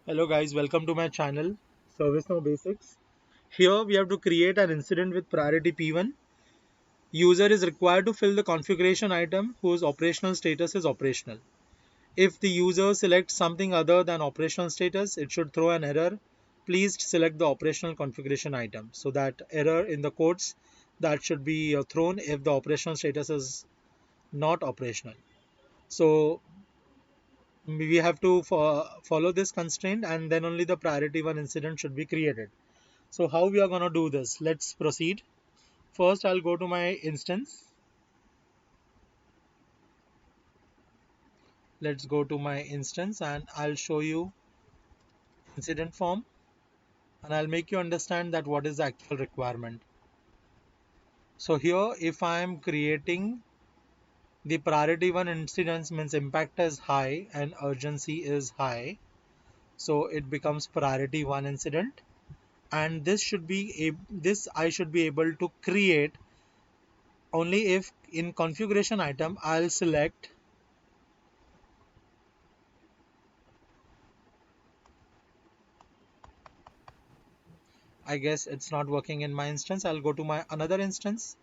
Hello guys, welcome to my channel ServiceNow Basics. Here we have to create an incident with priority P1. User is required to fill the configuration item whose operational status is operational. If the user selects something other than operational status, it should throw an error. Please select the operational configuration item. So that error in the codes that should be thrown if the operational status is not operational. So we have to follow this constraint and then only the priority one incident should be created. So how we are going to do this? Let's proceed. First, I'll go to my instance. Let's go to my instance and I'll show you incident form and I'll make you understand that what is the actual requirement. So here, if I'm creating the priority one incidence means impact is high and urgency is high. So it becomes priority one incident and this I should be able to create only if in configuration item I'll select. I guess it's not working in my instance. I'll go to my another instance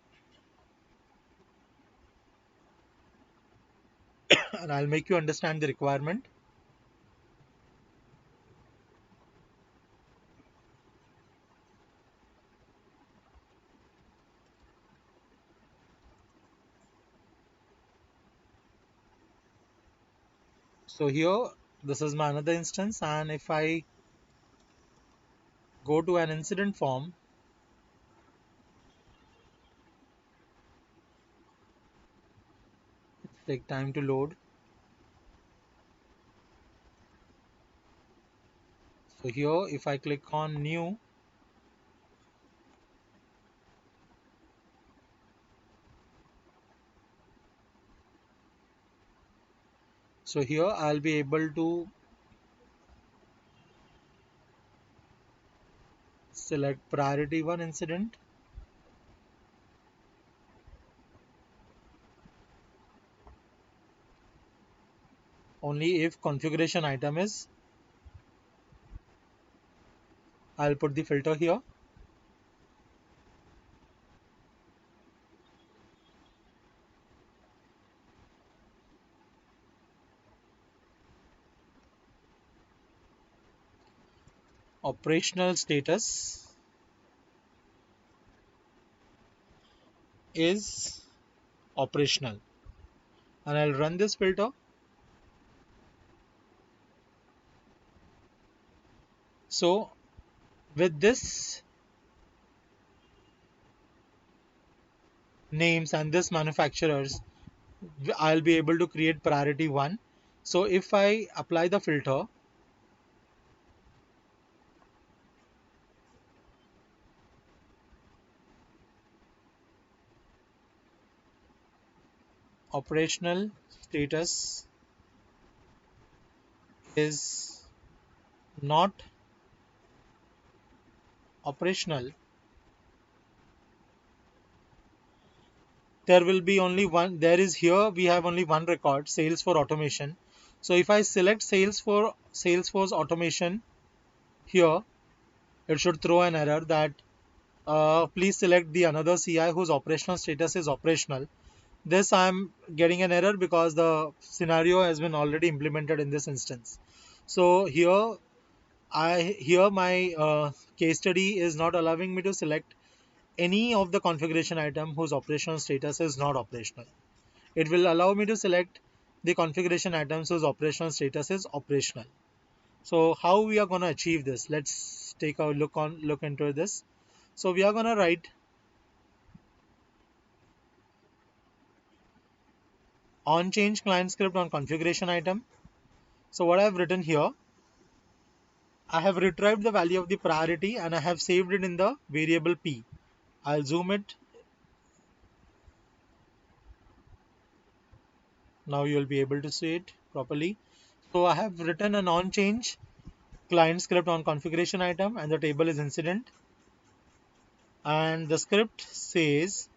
and I'll make you understand the requirement. So here, this is my another instance, and if I go to an incident form, take time to load. So here, if I click on new, so here I'll be able to select priority one incident. Only if configuration item is, I'll put the filter here. Operational status is operational, and I'll run this filter. So with this names and this manufacturers, I'll be able to create priority one. So if I apply the filter, operational status is not operational, there will be only one. There is here we have only one record, sales for automation. So if I select Salesforce automation here, it should throw an error that please select the another CI whose operational status is operational. This I'm getting an error because the scenario has been already implemented in this instance. So here my case study is not allowing me to select any of the configuration item whose operational status is not operational. It will allow me to select the configuration items whose operational status is operational. So how we are going to achieve this? Let's take a look into this. So we are going to write on change client script on configuration item. So what I have written here, I have retrieved the value of the priority and I have saved it in the variable P. I'll zoom it. Now you will be able to see it properly. So I have written an on change client script on configuration item and the table is incident. And the script says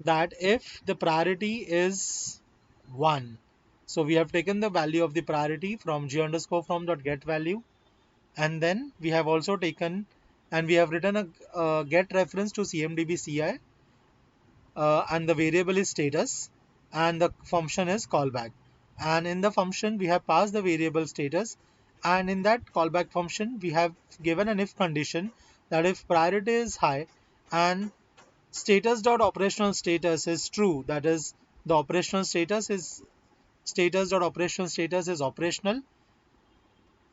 that if the priority is 1, so we have taken the value of the priority from g underscore from dot get value, and then we have also taken and we have written a get reference to CMDB CI, and the variable is status, and the function is callback. And in the function we have passed the variable status, and in that callback function we have given an if condition that if priority is high and status dot operational status is true, that is the operational status is status dot operational status is operational.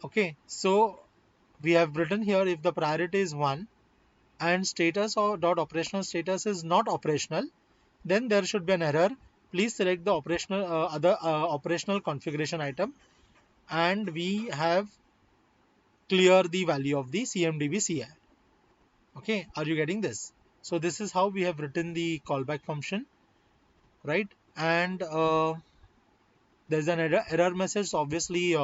Okay, so we have written here if the priority is 1 and status or dot operational status is not operational, then there should be an error. Please select the operational other operational configuration item, and we have clear the value of the CMDB CI. Okay, are you getting this? So this is how we have written the callback function, right? And there's an error message. So obviously,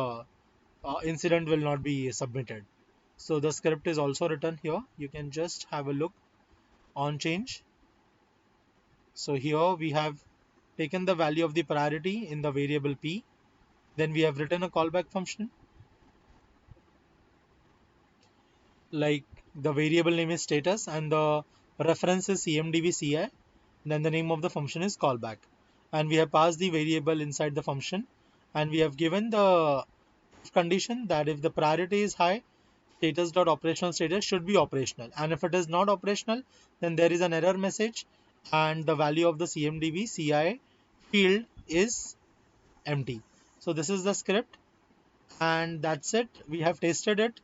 incident will not be submitted. So the script is also written here. You can just have a look on change. So here we have taken the value of the priority in the variable p. Then we have written a callback function, like the variable name is status and the reference is CMDB CI. Then the name of the function is callback, and we have passed the variable inside the function, and we have given the condition that if the priority is high, status dot operational status should be operational, and if it is not operational, then there is an error message and the value of the CMDB CI field is empty. So this is the script, and that's it. We have tested it,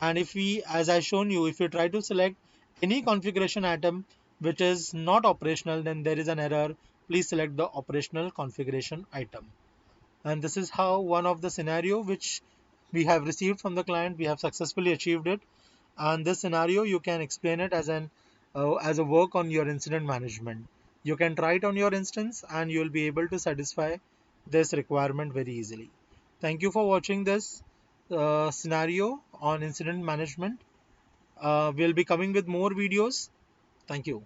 and if we, as I shown you, if you try to select any configuration item which is not operational, then there is an error. Please select the operational configuration item. And this is how one of the scenario which we have received from the client, we have successfully achieved it. And this scenario you can explain it as a work on your incident management. You can try it on your instance and you will be able to satisfy this requirement very easily. Thank you for watching this scenario on incident management. We'll be coming with more videos. Thank you.